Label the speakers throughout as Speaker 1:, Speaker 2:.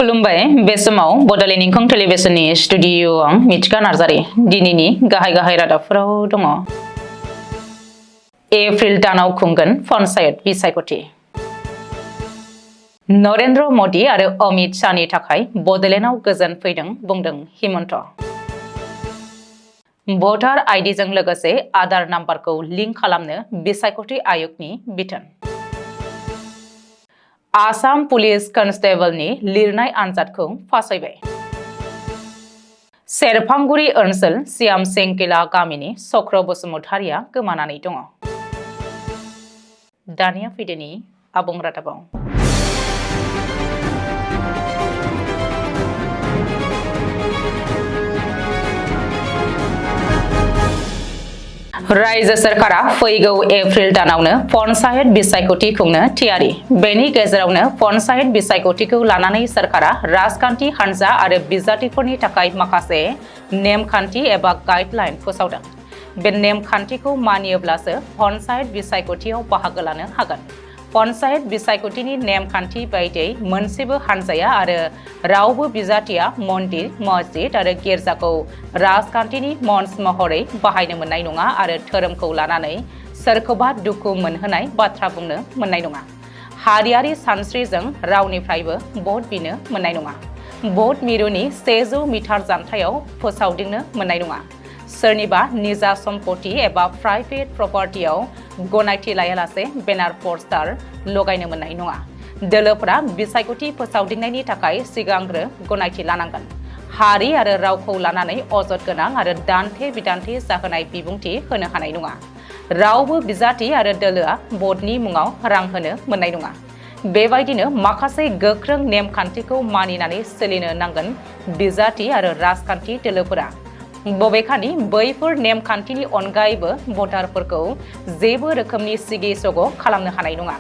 Speaker 1: खुलुमबाय बे समाव बड'लेण्ड इंखं टेलिभिजननि स्टुडिअ आं मिथिका नार्जारि दिनैनि गाहाय रादाबफोराव दङ। एप्रिल दानाव खुंगोन पन्चायत बिसायख'थि। नरेन्द्र मदि आरो अमित शाहनि थाखाय बड'लेण्डआव गोजोन फैदों बुंदों हिमन्त। भटार आइडिजों लोगोसे आधार नाम्बारखौ लिंक खालामनो बिसायख'थि आय'गनि बिथोन। आसाम पुलिस कन्स्टेबलनि लिरनाय आनजादखौ फासायबाय। सेरफांगुरि ओनसोल सियाम सेंकिला गामिनि चक्र बसुमतारिया गोमानानै दङ। दानिया फैदोनि आबुं रादाबाव। रायजो सोरखारा फैगौ एप्रिल दानावनो पन्चायत बिसायख'थि खुंनो थियारि। बेनि गेजेरावनो पन्चायत बिसायख'थिखौ लानानै सोरखारा राजखान्थि हान्जा आरो बिजाथिफोरनि थाखाय माखासे नेमखान्थि एबा गाइडलाइन फोसावदों। बे नेमखान्थिखौ मानियोब्लासो पन्चायत बिसायख'थियाव बाहागो लानो हागोन। पन्चायत बिसायख'थिनि नेमखान्थि बायदियै मोनसेबो हान्जाया आरो रावबो बिजाथिया मन्दिर, मस्जिद आरो गिर्जाखौ राजखान्थिनि मन्च महरै बाहायनो मोननाय नङा आरो धोरोमखौ लानानै सोरखौबा दुखु मोनहोनाय बाथ्रा बुंनो मोननाय नङा। हारियारि सानस्रिजों रावनिफ्रायबो भट बिनो मोननाय नङा। भट मिरुनि 100 मिटार जानथायाव फोसावदिंनो मोननाय नङा। सोरनिबा निजा सम्पति एबा प्राइभेट प्रपार्टियाव गनायथि लायालासे बेनार पोस्टार लगायनो मोननाय नङा। दोलोफोरा बिसायख'थि फोसावदिंनायनि थाखाय सिगांग्रो गनायथि लानांगोन। हारि आरो रावखौ लानानै अजद गोनां आरो दान्थे बिदान्थे जाहोनाय बिबुंथि होनो हानाय नङा। रावबो बिजाथि आरो दोलोआ भटनि मुङाव रां होनो मोननाय नङा। बेबायदिनो माखासे गोख्रों नेमखान्थिखौ मानिनानै सोलिनो नांगोन बिजाथि आरो राजखान्थि दोलोफोरा। बबेखानि बैफोर नेमखान्थिनि अनगायैबो भटारफोरखौ जेबो रोखोमनि सिगि सग' खालामनो हानाय नङा।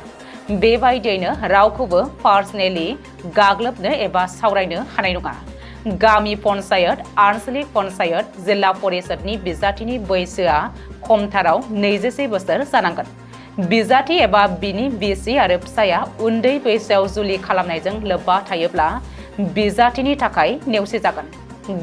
Speaker 1: बेबायदियैनो रावखौबो पार्सनेलि गाग्लोबनो एबा सावरायनो हानाय नङा। गामि पन्चायत, आन्चलिक पन्चायत, जिल्ला परिषदनि बिजाथिनि बैसोआ खमथाराव 21 बोसोर जानांगोन। बिजाथि एबा बिनि बिसि आरो फिसाया उन्दै बैसोआव जुलि खालामनायजों लोब्बा थायोब्ला बिजाथिनि थाखाय नेवसिजागोन।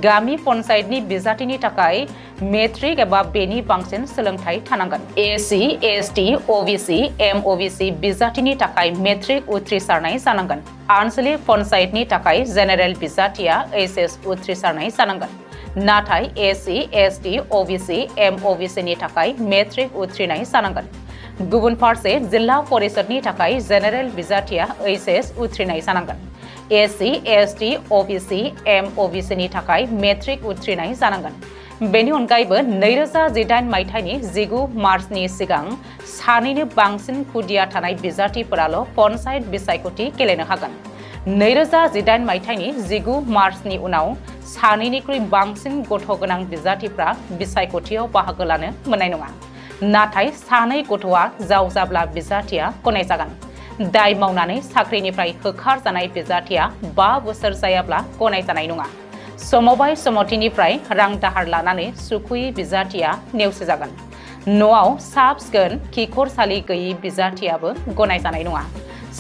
Speaker 1: गामि पन्चायतनि बिजाथिनि थाखाय मेट्रिक एबा बेनि बांसिन सोलोंथाइ थानांगोन। एससि, एसटि, अबिसि, एमअबिसि बिजाथिनि थाखाय मेट्रिक उथ्रिसारनाय जानांगोन। आन्चलिक पन्चायतनि थाखाय जेनेरेल बिजाथिया एचएस उथ्रिसारनाय जानांगोन। नाथाय एससि, एसटि, अबिसि, एमअबिसिनि थाखाय मेट्रिक उथ्रिनाय जानांगोन। गुबुन फारसे जिल्ला परिषदनि थाखाय जेनेरेल बिजाथिया एचएस उथ्रिनाय जानांगोन। एससि, एसटि, अबिसि, एमअबिसिनि थाखाय मेट्रिक उथ्रिनाय जानांगोन। बेनि अनगायैबो 2018 मायथाइनि 19 मार्चनि सिगां सानैनो बांसिन खुदिया थानाय बिजाथिफोराल' पन्चायत बिसायख'थि गेलेनो हागोन। 2018 मायथाइनि 19 मार्चनि उनाव सानैनिख्रुइ बांसिन गथ' गोनां बिजाथिफ्रा बिसायख'थियाव बाहागो लानो मोननाय नङा। नाथाय सानै गथ'आ जावजाब्ला बिजाथिया गनायजागोन। दाय मावनानै साख्रिनिफ्राय होखारजानाय बिजाथिया 5 बोसोर जायाब्ला गनायजानाय नङा। समबाय सम्मतिनिफ्राय रां दाहार लानानै सुखुयै बिजाथिया नेवसिजागोन। न'आव साब-सिखोन खिखरसालि गैयै बिजाथियाबो गनायजानाय नङा।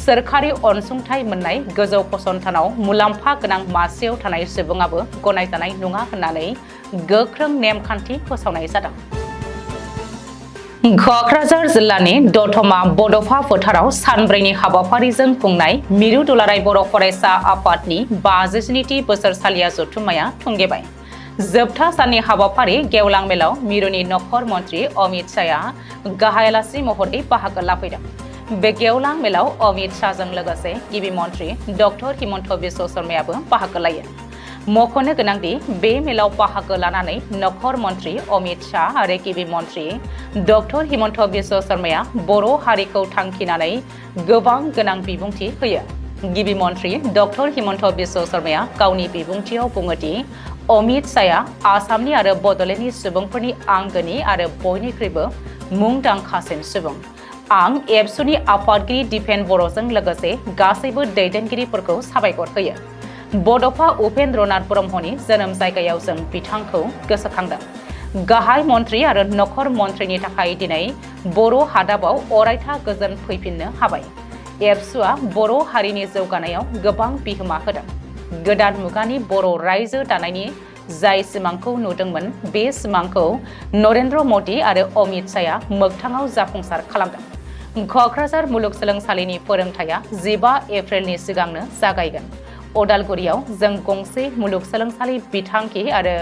Speaker 1: सोरखारि अनसुंथाइ मोननाय गोजौ फसंथानाव मुलाम्फा गोनां मासियाव थानाय सुबुङाबो गनायजानाय नङा होननानै गोख्रों नेमखान्थि फोसावनाय जादों। क'क्राझार जिल्लानि दतमा बड'फा फोथाराव सानब्रैनि हाबाफारिजों खुंनाय मिरु दुलाराय बर' फरायसा आफादनि 57थि बोसोरसालिया जथुम्माया थुंगेबाय। जोबथा साननि हाबाफारि गेवलां मेलाव मिरुनि नखर मन्त्रि अमित शाहआ गाहाय आलासि महरै बाहागो लाफैदों। बे गेवलां मेलाव अमित शाहजों लोगोसे गिबि मन्त्रि डक्टर हिमन्त बिश्व शर्मायाबो बाहागो लायो। मख'नो गोनांदि बे मेलाव बाहागो लानानै नखर मन्त्रि अमित शाह आरो गिबि मन्त्रि डक्टर हिमन्त बिश्व शर्माया बर' हारिखौ थांखिनानै गोबां गोनां बिबुंथि होयो। गिबि मन्त्रि डक्टर हिमन्त बिश्व शर्माया गावनि बिबुंथियाव बुङोदि अमित शाहआ आसामनि आरो बड'लेण्डनि सुबुंफोरनि आंगोनि आरो बयनिख्रुइबो मुंदांखासिन सुबुं। आं एबसुनि आफादगिरि दिपेन बर'जों लोगोसे गासैबो दैदेनगिरिफोरखौ साबायखर होयो। बड'फा उपेन्द्रनाथ ब्रह्मनि जोनोम जायगायाव जों बिथांखौ गोसोखांदों। गाहाय मन्त्रि आरो नखर मन्त्रिनि थाखाय दिनै बर' हादाबाव अरायथा गोजोन फैफिननो हाबाय। एबसुआ बर' हारिनि जौगानायाव गोबां बिहोमा होदों। गोदान मुगानि बर' रायजो दानायनि जाय सिमांखौ नुदोंमोन बे सिमांखौ नरेन्द्र मदि आरो अमित शाहआ मोगथाङाव जाफुंसार खालामदों। क'क्राझार मुलुगसोलोंसालिनि फोरोंथाया 15 एप्रिलनि सिगांनो जागायगोन। अदालगुरियाव जों गंसे मुलुगसोलोंसालि बिथांखि आरो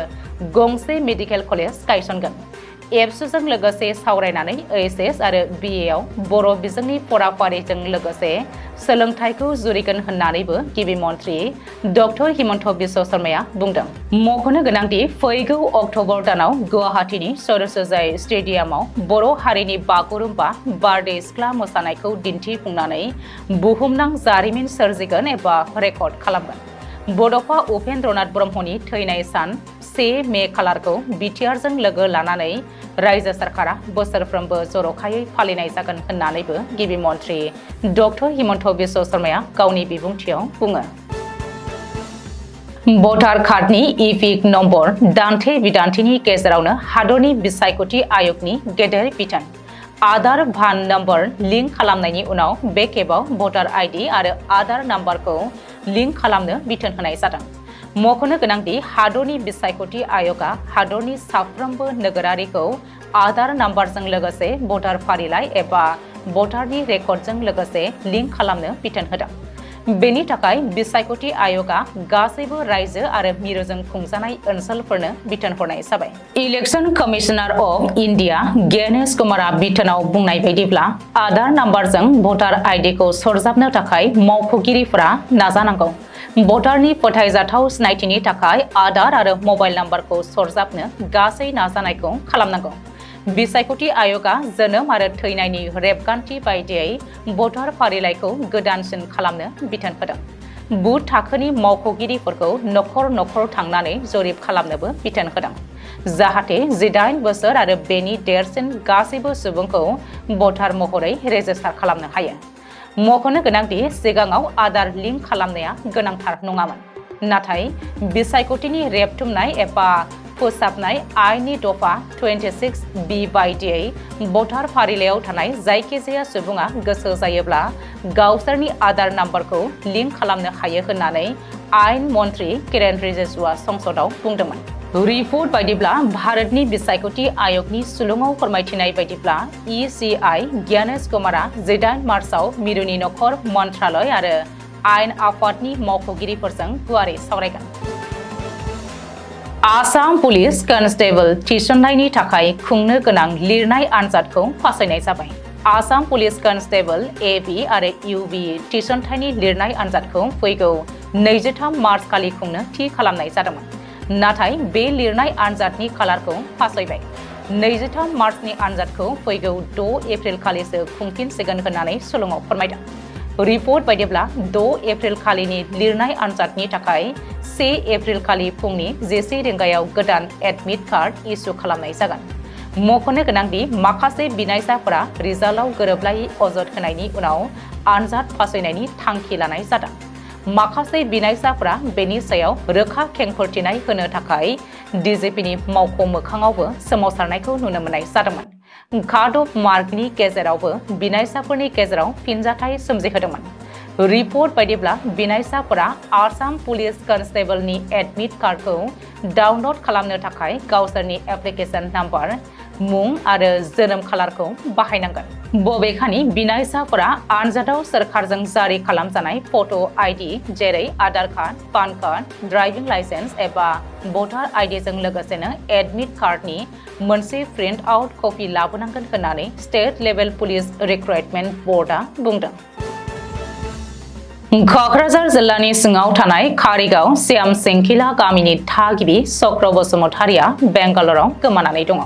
Speaker 1: गंसे मेडिकेल कलेज गायसनगोन। एबसुजों लोगोसे सावरायनानै एचएस आरो बिए आव बर' बिजोंनि फराफारिजों लोगोसे सोलोंथाइखौ जुरिगोन होननानैबो गिबि मन्थ्रि डक्टर हिमन्त बिश्व शर्माया बुंदों। मख'नो गोनांदि फैगौ अक्ट'बर दानाव गुवाहाटीनि सरोसजाय स्टेडियामाव बर' हारिनि बागुरुम्बा बारदै सिख्ला मोसानायखौ दिन्थिफुंनानै बुहुमनां जारिमिन सोरजिगोन एबा रेकर्ड खालामगोन। बड'फा उपेन्द्रनाथ ब्रह्मनि थैनाय सान 1 मे खालारखौ बिटिआरजों लोगो लानानै रायजो सरकारा बोसोरफ्रोमबो जर'खायै फालिनाय जागोन होननानैबो गिबि मन्थ्रि डक्टर हिमन्त बिश्व शर्माया गावनि बिबुंथियाव बुङो। भटार कार्डनि इपिक नम्बर दान्थे बिदान्थेनि गेजेरावनो हादरनि बिसायख'थि आय'गनि गेदेर बिथोन। आधार भान नम्बर लिंक खालामनायनि उनाव बे खेबाव भटार आइडि आरो आधार नाम्बारखौ लिंक खालामनो बिथोन होनाय जादों। मख'नो गोनांदि हादरनि बिसायख'थि आय'गआ हादरनि साफ्रोमबो नोगोरारिखौ आधार नाम्बारजों लोगोसे भटार फारिलाइ एबा भटारनि रेकर्डजों लोगोसे लिंक खालामनो बिथोन होदों। बेनि थाखाय बिसायख'थि आय'गआ गासैबो रायजो आरो मिरुजों खुंजानाय ओनसोलफोरनो बिथोन हरनाय जाबाय। Election commissioner of India Gyanesh कुमारआ बिथोनाव बुंनाय बायदिब्ला आधार नाम्बारजों भटार आइडिखौ सरजाबनो थाखाय मावख'गिरिफोरा नाजानांगौ। भटारनि फोथायजाथाव सिनायथिनि थाखाय आधार आरो मबाइल नाम्बारखौ सरजाबनो गासै नाजानायखौ खालामनांगौ। बिसायख'थि आय'गआ जोनोम आरो थैनायनि रेबगान्थि बायदियै भटार फारिलाइखौ गोदानसिन खालामनो बिथोन होदों। बुथ थाखोनि मावख'गिरिफोरखौ नखर नखर थांनानै जरिब खालामनोबो बिथोन होदों, जाहाथे 18 बोसोर आरो बेनि देरसिन गासैबो सुबुंखौ भटार महरै रेजिस्टार खालामनो हायो। मख'नो गोनांदि सिगाङाव आधार लिंक खालामनाया गोनांथार नङामोन, नाथाय बिसायख'थिनि रेबथुमनाय एबा फोसाबनाय आयेननि दफा 26B बायदियै भटार फारिलाइयाव थानाय जायखिजाया सुबुङा गोसो जायोब्ला गावसोरनि आधार नाम्बारखौ लिंक खालामनो हायो होननानै आयेन मन्थ्रि किरेन रिजिजुआ संसदआव बुंदोंमोन। रिपर्ट बायदिब्ला भारतनि बिसायख'थि आय'गनि सुलुङाव फोरमायथिनाय बायदिब्ला ECI ज्ञानेश कुमारआ 18 मार्चआव मिरुनि नखर मन्त्रालय आरो आयेन आफादनि मावख'गिरिफोरजों गुवारै सावरायगोन। आसाम पुलिस कन्स्टेबल थिसननायनि थाखाय खुंनो गोनां लिरनाय आनजादखौ फासायनाय जाबाय। आसाम पुलिस कन्स्टेबल AB आरो UB थिसनथायनि लिरनाय आनजादखौ फैगौ 23 मार्च खालि खुंनो थि खालामनाय जादोंमोन, नाथाय बे लिरनाय आनजादनि खालारखौ फासायबाय। 23 मार्चनि आनजादखौ फैगौ 6 एप्रिल खालिसो खुंफिनसिगोन होननानै सुलुङाव फोरमायदों। रिपर्ट बायदिब्ला 6 एप्रिल खालिनि लिरनाय आनजादनि थाखाय 1 एप्रिल खालि फुंनि 10 रिंगायाव गोदान एडमिट कार्ड इस्यु खालामनाय जागोन। मख'नो गोनांदि माखासे बिनायसाफोरा रिजाल्टआव गोरोबलायै अजद होनायनि उनाव आनजाद फासायनायनि थांखि लानाय जादों। माखासे बिनायसाफोरा बेनि सायाव रोखा खेंफोरथिनाय होनो थाखाय DGPनि मावख' मोखाङावबो सोमावसारनायखौ नुनो मोननाय जादोंमोन। कार्ड अफ मार्कनि गेजेरावबो बिनायसाफोरनि गेजेराव फिनजाथाय सोमजिहोदोंमोन। रिपर्ट बायदिब्ला बिनायसाफोरा आसाम पुलिस कन्स्टेबलनि एडमिट कार्डखौ डाउनलड खालामनो थाखाय गावसोरनि एप्लिकेशन नाम्बार, मुं आरो जोनोम खालारखौ बाहायनांगोन। बबेखानि बिनायसाफोरा आनजादाव सोरखारजों जारि खालामजानाय फट' आइडि जेरै Aadhaar card, PAN card, driving licence एबा भटार आइडिजों लोगोसेनो एडमिट कार्डनि मोनसे प्रिन्ट आउट कपि लाबोनांगोन होननानै स्टेट लेभेल पुलिस रिक्रुटमेन्ट बर्डआ बुंदों। क'क्राझार जिल्लानि सिङाव थानाय कारिगाव श्यामसिंखिला गामिनि थागिबि चक्र बसुमतारिया बेंगालराव गोमानानै दङ।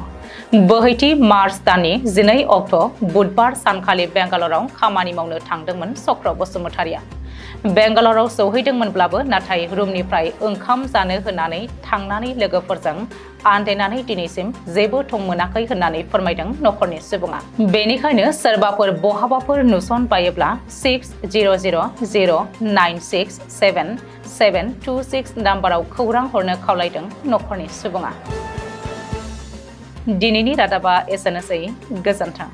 Speaker 1: बोहैथि मार्च दाननि 12 अक्ट' बुधबार सानखालि बेंगालराव खामानि मावनो थांदोंमोन चक्र बसुमतारिया। बेंगालराव सौहैदोंमोनब्लाबो नाथाय रुमनिफ्राय ओंखाम जानो होननानै थांनानै लोगोफोरजों आन्दायनानै दिनैसिम जेबो थं मोनाखै होननानै फोरमायदों नखरनि सुबुङा। बेनिखायनो सोरबाफोर बहाबाफोर नुसनबायोब्ला 6000967726 नाम्बाराव खौरां हरनो खावलायदों नखरनि सुबुङा। दिनैनि रादाबा एसेनोसै, गोजोन्थों।